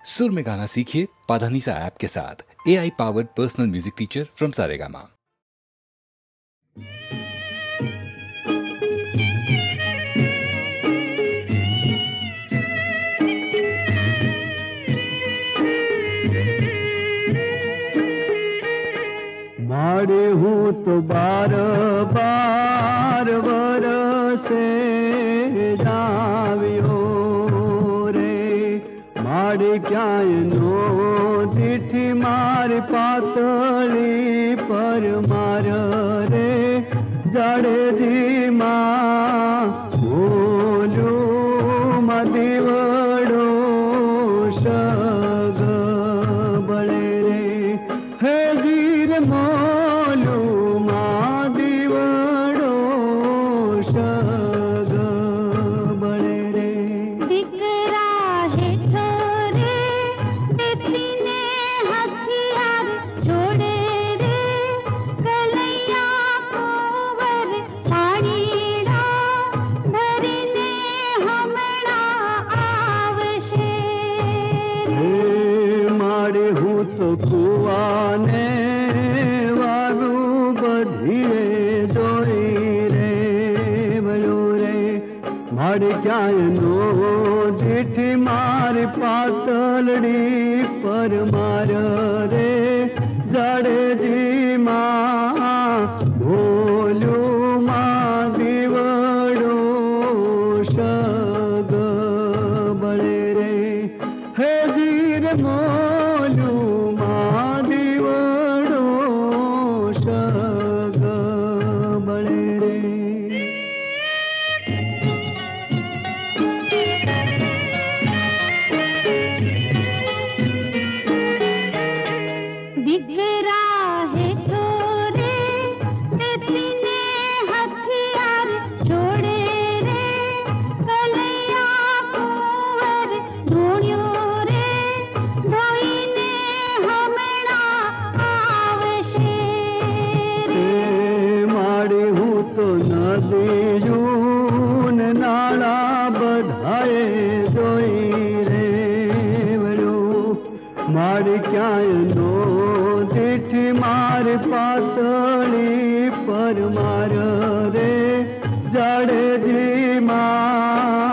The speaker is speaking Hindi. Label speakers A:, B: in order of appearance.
A: सुर में गाना सीखिए पाधानीसा ऐप के साथ। AI powered personal music teacher from Saregama.
B: मारे हूँ तो बार बार वरसे जाव्यो रे, मारे क्याय नो दीठी मारी पातળી पर मार रे, जाडेजी मां बोलू मा दीवड़ो शग बळे रे, हे धीर मोलू मा दीवड़ो शग बळे रे।
C: દીકરા હેઠો રે બેસીને હથિયાર જોડે રે, કલૈયા કુંવર પાણીડા ભરીને હમણાં આવશે રે।
B: मारे हूँ तो कुआने वारू बधिए जोई रे बलो रे, मारे क्याय नो दीठी मारी पातलड़ी पर मार रे, जाडेजी मां भोलू मा दीवड़ो शग बळे रे, हे धीर मोलू मा दीवड़ो शग बळे रे।
C: દીકરા હેઠો રે બેસીને હથિયાર જોડે રે, કલૈયા કુંવર ધૂણ્યો રે, ધોઈને હમણાં આવશે રે।
B: मारी हूँ तो नदियूं ने नाला बधाए जोई रे वरो, मारी क्याय नो दीठी मारी पातળી पर मार रे, जाडेजी मां